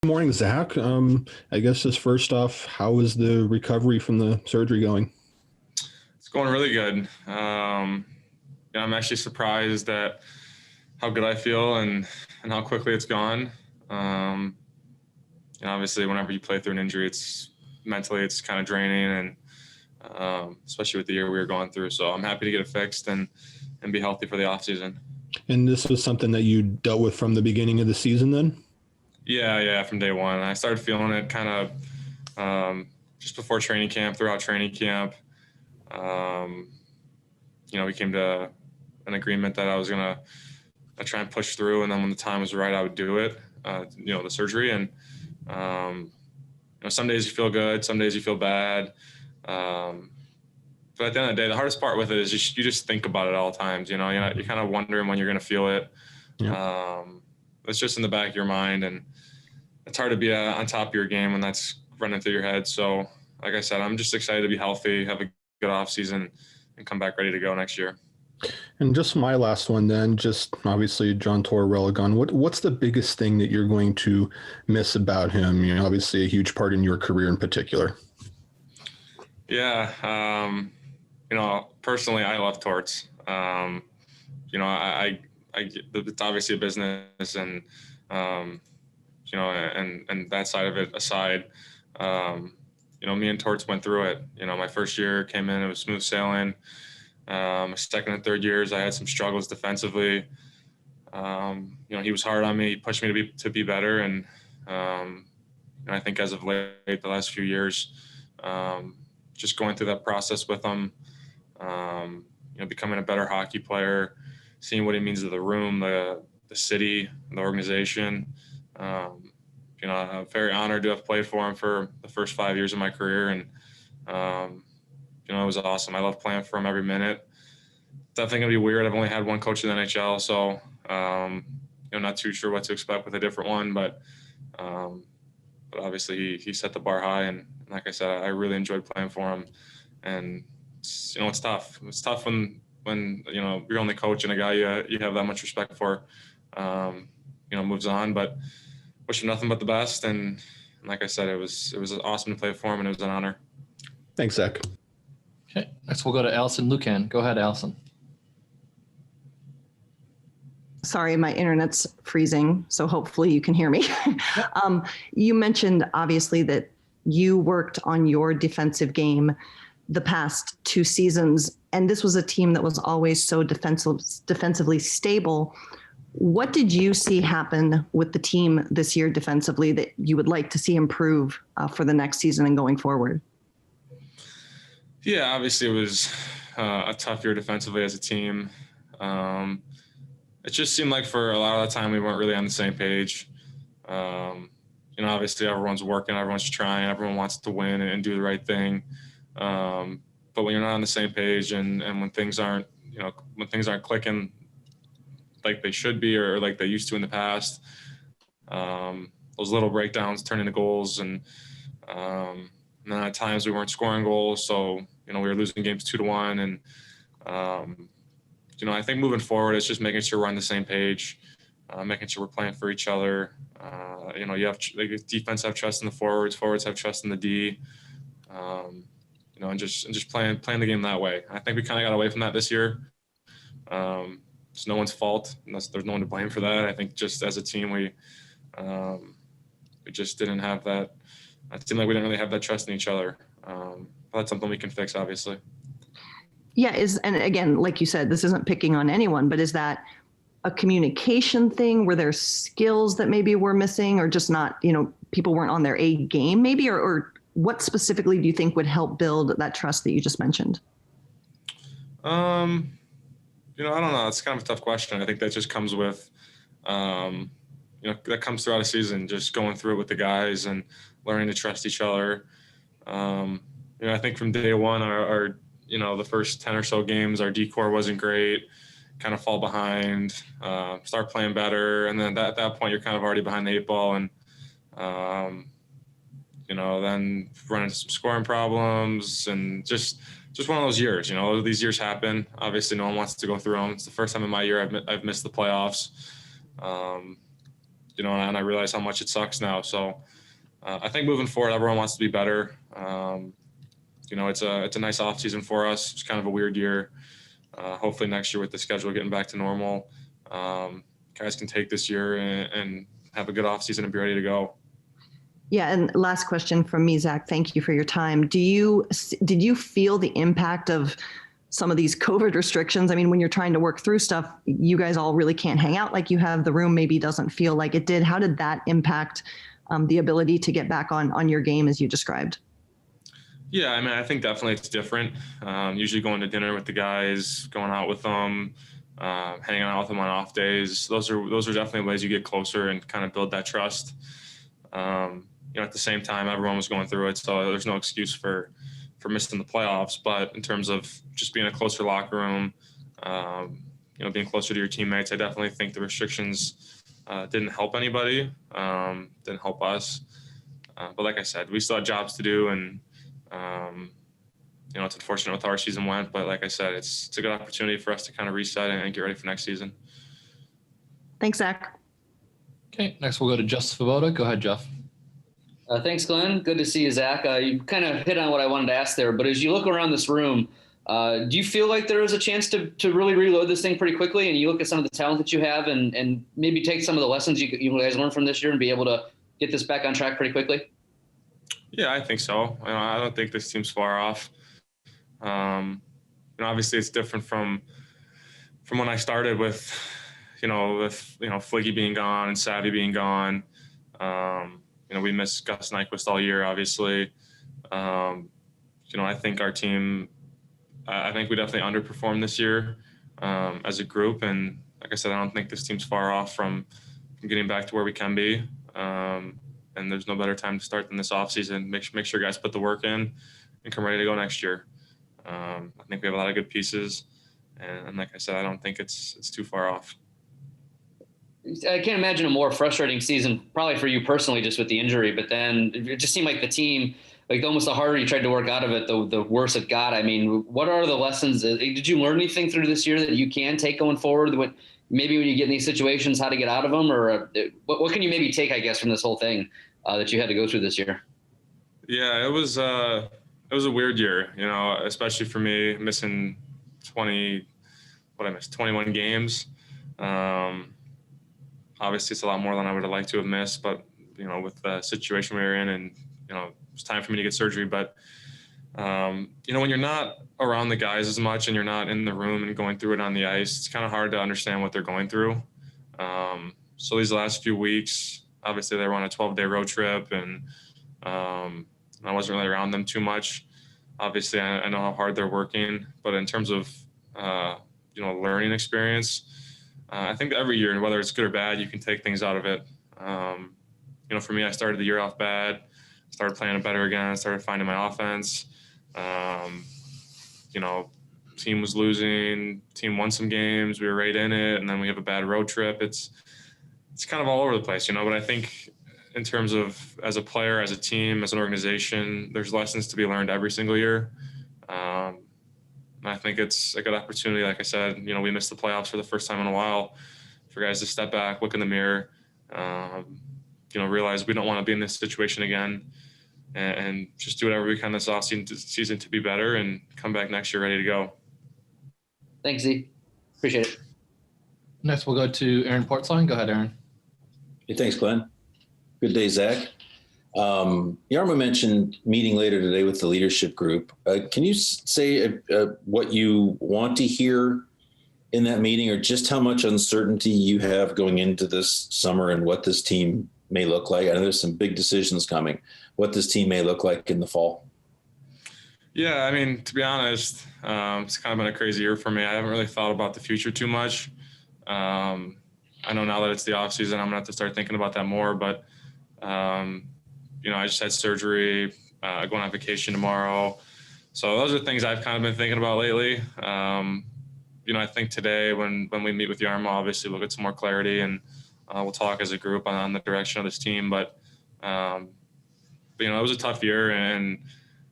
Morning, Zach. I guess just first off, how is the recovery from the surgery going? It's going really good. I'm actually surprised at how good I feel and how quickly it's gone. Um, Obviously, whenever you play through an injury, it's mentally it's kind of draining, and especially with the year we were going through. So I'm happy to get it fixed and be healthy for the off season. And this was something that you dealt with from the beginning of the season then? Yeah, from day one. I started feeling it kind of just before training camp, throughout training camp. Um, we came to an agreement that I was gonna try and push through, and then when the time was right, I would do it. The surgery, and um, some days you feel good, some days you feel bad. Um, but at the end of the day, the hardest part with it is you just think about it at all times. You're kind of wondering when you're gonna feel it. Yeah. It's just in the back of your mind, and it's hard to be on top of your game when that's running through your head. So, like I said, I'm just excited to be healthy, have a good off season, and come back ready to go next year. And just my last one then, just obviously John Tortorella gone. What's the biggest thing that you're going to miss about him? Obviously a huge part in your career in particular. Yeah, personally, I love torts. It's obviously a business, and and that side of it aside, me and Torts went through it. My first year came in, it was smooth sailing. My second and third years, I had some struggles defensively. He was hard on me. He pushed me to be better, and I think as of late, the last few years, just going through that process with him, becoming a better hockey player, seeing what he means to the room, the city, the organization. I'm very honored to have played for him for the first 5 years of my career, and it was awesome. I love playing for him every minute. Definitely gonna be weird. I've only had one coach in the NHL, so not too sure what to expect with a different one, but obviously he set the bar high, and like I said, I really enjoyed playing for him. And it's tough. It's tough when your only coach and a guy you have that much respect for, moves on. But wish him nothing but the best. And like I said, it was awesome to play for him, and it was an honor. Thanks, Zach. Okay, next we'll go to Allison Lucan. Go ahead, Allison. Sorry, my internet's freezing, so hopefully you can hear me. You mentioned obviously that you worked on your defensive game the past 2 seasons, and this was a team that was always so defensively stable. What did you see happen with the team this year defensively that you would like to see improve for the next season and going forward? Yeah, obviously it was a tough year defensively as a team. It just seemed like for a lot of the time we weren't really on the same page. Obviously everyone's working, everyone's trying, everyone wants to win and do the right thing. But when you're not on the same page, and when things aren't clicking like they should be or like they used to in the past, those little breakdowns turn into goals, and then at times we weren't scoring goals, so we were losing games 2-1, and I think moving forward, it's just making sure we're on the same page, making sure we're playing for each other. You have defense have trust in the forwards have trust in the D, and just playing the game that way. I think we kind of got away from that this year. It's no one's fault, and there's no one to blame for that. I think just as a team, we just didn't have that. It seemed like we didn't really have that trust in each other. But that's something we can fix, obviously. Yeah, and again, like you said, this isn't picking on anyone, but is that a communication thing? Were there skills that maybe were missing, or just not, people weren't on their A game maybe, or what specifically do you think would help build that trust that you just mentioned? I don't know. It's kind of a tough question. I think that just comes with, that comes throughout a season, just going through it with the guys and learning to trust each other. I think from day one, our the first 10 or so games, our D-core wasn't great, kind of fall behind, start playing better. And then at that point, you're kind of already behind the 8 ball, and, then run into some scoring problems, and just one of those years. These years happen. Obviously, no one wants to go through them. It's the first time in my year I've missed the playoffs. and I realize how much it sucks now. So I think moving forward, everyone wants to be better. It's a nice off season for us. It's kind of a weird year. Hopefully next year with the schedule getting back to normal, guys can take this year and have a good off season and be ready to go. Yeah, and last question from me, Zach. Thank you for your time. Did you feel the impact of some of these COVID restrictions? I mean, when you're trying to work through stuff, you guys all really can't hang out like you have. The room maybe doesn't feel like it did. How did that impact the ability to get back on your game as you described? Yeah, I mean, I think definitely it's different. Usually going to dinner with the guys, going out with them, hanging out with them on off days. Those are definitely ways you get closer and kind of build that trust. At the same time, everyone was going through it, so there's no excuse for missing the playoffs. But in terms of just being a closer locker room, being closer to your teammates, I definitely think the restrictions didn't help anybody, didn't help us. But like I said, we still had jobs to do, and it's unfortunate with how our season went. But like I said, it's a good opportunity for us to kind of reset and get ready for next season. Thanks, Zach. Okay, next we'll go to Jeff Svoboda. Go ahead, Jeff. Thanks, Glenn. Good to see you, Zach. You kind of hit on what I wanted to ask there, but as you look around this room, do you feel like there is a chance to really reload this thing pretty quickly, and you look at some of the talent that you have and maybe take some of the lessons you guys learned from this year and be able to get this back on track pretty quickly? Yeah, I think so. I don't think this team's far off. Obviously it's different from when I started with Fliggy being gone and Savvy being gone. We missed Gus Nyquist all year, obviously. I think our team, I think we definitely underperformed this year as a group. And like I said, I don't think this team's far off from getting back to where we can be. And there's no better time to start than this offseason. Make sure guys put the work in and come ready to go next year. I think we have a lot of good pieces. And like I said, I don't think it's too far off. I can't imagine a more frustrating season, probably for you personally, just with the injury. But then it just seemed like the team, like almost the harder you tried to work out of it, the worse it got. I mean, what are the lessons? Did you learn anything through this year that you can take going forward? Maybe when you get in these situations, how to get out of them, or what can you maybe take, I guess, from this whole thing that you had to go through this year? Yeah, it was a weird year, especially for me, missing 21 games. Obviously it's a lot more than I would have liked to have missed, but with the situation we were in, and it was time for me to get surgery. But when you're not around the guys as much and you're not in the room and going through it on the ice, it's kind of hard to understand what they're going through. So these last few weeks, obviously they were on a 12-day road trip, and I wasn't really around them too much. Obviously I know how hard they're working, but in terms of learning experience, I think every year, whether it's good or bad, you can take things out of it. For me, I started the year off bad, started playing it better again, started finding my offense. Team was losing, team won some games, we were right in it, and then we have a bad road trip. It's kind of all over the place, but I think in terms of as a player, as a team, as an organization, there's lessons to be learned every single year. I think it's a good opportunity. Like I said, we missed the playoffs for the first time in a while, for guys to step back, look in the mirror, realize we don't want to be in this situation again, and just do whatever we can this offseason to be better and come back next year ready to go. Thanks, Z. Appreciate it. Next, we'll go to Aaron Portzline. Go ahead, Aaron. Hey, thanks, Glenn. Good day, Zach. Yarmo mentioned meeting later today with the leadership group. Can you say what you want to hear in that meeting, or just how much uncertainty you have going into this summer and what this team may look like? I know there's some big decisions coming, what this team may look like in the fall. Yeah, I mean, to be honest, it's kind of been a crazy year for me. I haven't really thought about the future too much. I know now that it's the off season, I'm gonna have to start thinking about that more, but I just had surgery, going on vacation tomorrow. So those are things I've kind of been thinking about lately. I think today when we meet with Yarmo, obviously we'll get some more clarity, and we'll talk as a group on the direction of this team. But it was a tough year, and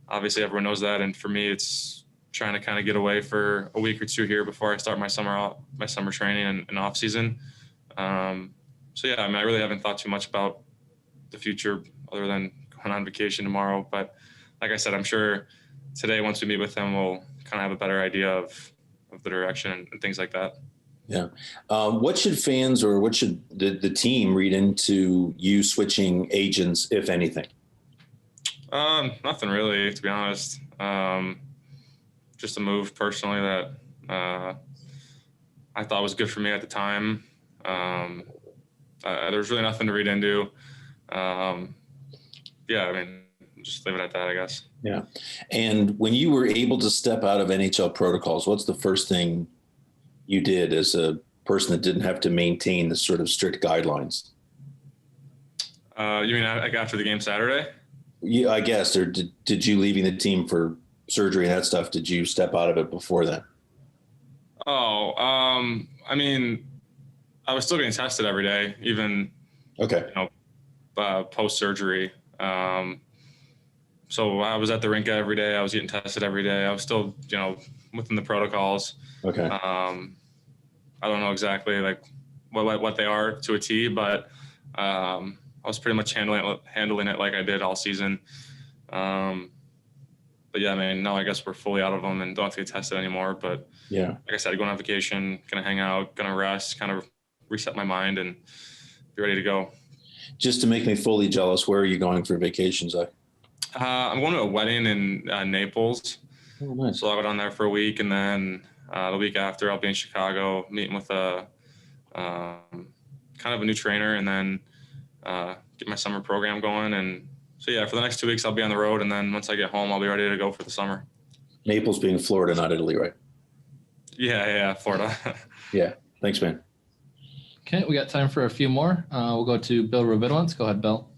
obviously everyone knows that. And for me, it's trying to kind of get away for a week or two here before I start my summer training and off season. So yeah, I mean, I really haven't thought too much about the future other than going on vacation tomorrow. But like I said, I'm sure today, once we meet with him, we'll kind of have a better idea of the direction and things like that. Yeah. What should fans or what should the team read into you switching agents, if anything? Nothing really, to be honest. Just a move personally that I thought was good for me at the time. There's really nothing to read into. Yeah, I mean, just leave it at that, I guess. Yeah. And when you were able to step out of NHL protocols, what's the first thing you did as a person that didn't have to maintain the sort of strict guidelines? You mean like after the game Saturday? Yeah, I guess. Or did you, leaving the team for surgery and that stuff, did you step out of it before then? Oh, I mean, I was still getting tested every day, even post surgery. So I was at the rink every day. I was getting tested every day. I was still, within the protocols. Okay. I don't know exactly like what they are to a T, but I was pretty much handling it like I did all season. But yeah, I mean, now I guess we're fully out of them and don't have to get tested anymore. But yeah, like I said, going on vacation, gonna hang out, gonna rest, kind of reset my mind and be ready to go. Just to make me fully jealous, where are you going for vacation, Zach? I'm going to a wedding in Naples. Oh, nice. So I'll go down there for a week, and then the week after I'll be in Chicago meeting with a kind of a new trainer, and then get my summer program going. And so yeah, for the next 2 weeks I'll be on the road, and then once I get home I'll be ready to go for the summer. Naples being Florida, not Italy, right? Yeah, Florida. Yeah. Thanks, man. Okay, we got time for a few more. We'll go to Bill Rabinowitz. Go ahead, Bill.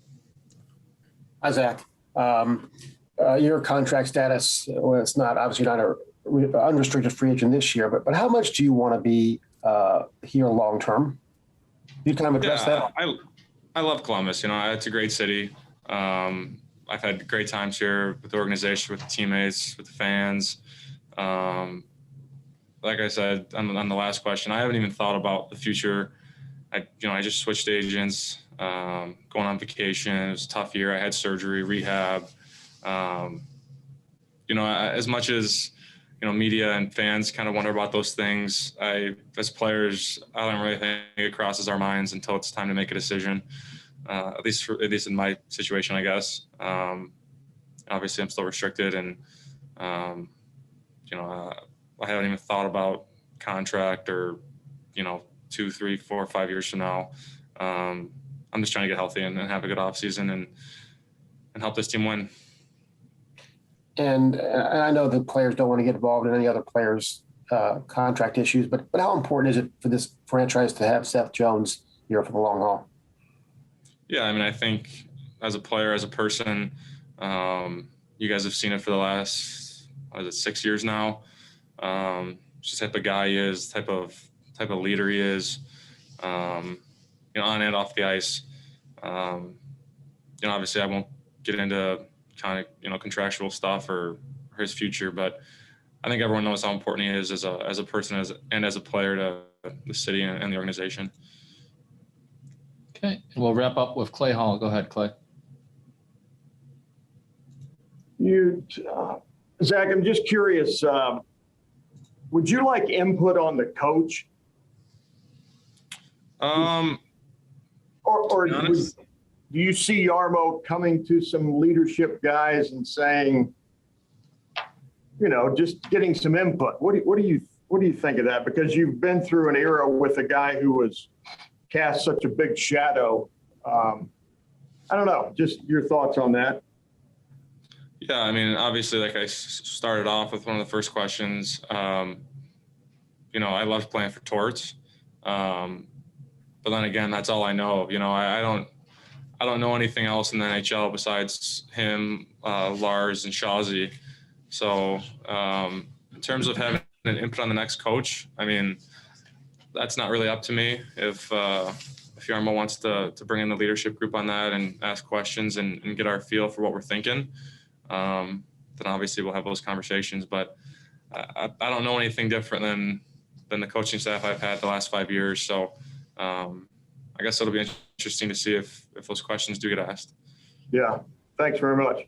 Hi, Zach. Your contract status, well, it's not obviously not a unrestricted free agent this year, but how much do you want to be here long term? You kind of address that. I love Columbus. It's a great city. I've had great times here with the organization, with the teammates, with the fans. Like I said on the last question, I haven't even thought about the future. I just switched agents, going on vacation. It was a tough year. I had surgery, rehab. As much as, media and fans kind of wonder about those things, as players, I don't really think it crosses our minds until it's time to make a decision. At least in my situation, I guess. Obviously I'm still restricted, and, I haven't even thought about contract or, 2, 3, 4, 5 years from now. I'm just trying to get healthy and have a good off season and help this team win. And I know that players don't want to get involved in any other players' contract issues, but how important is it for this franchise to have Seth Jones here for the long haul? Yeah, I mean, I think as a player, as a person, you guys have seen it for the last 6 years now. Just the type of guy he is, type of leader he is, on and off the ice. Obviously I won't get into kind of, contractual stuff or his future, but I think everyone knows how important he is as a person and as a player to the city and the organization. Okay, and we'll wrap up with Clay Hall. Go ahead, Clay. Zach, I'm just curious, would you like input on the coach? Or do you see Jarmo coming to some leadership guys and saying, just getting some input? What do you think of that? Because you've been through an era with a guy who was cast such a big shadow. I don't know, just your thoughts on that. Yeah, I mean, obviously, like I started off with one of the first questions, I loved playing for Torts. But then again, that's all I know. I don't know anything else in the NHL besides him, Lars, and Shazi. So in terms of having an input on the next coach, I mean, that's not really up to me. If Jarmo wants to bring in the leadership group on that and ask questions and get our feel for what we're thinking, then obviously we'll have those conversations. But I don't know anything different than the coaching staff I've had the last 5 years. So, I guess it'll be interesting to see if those questions do get asked. Yeah. Thanks very much.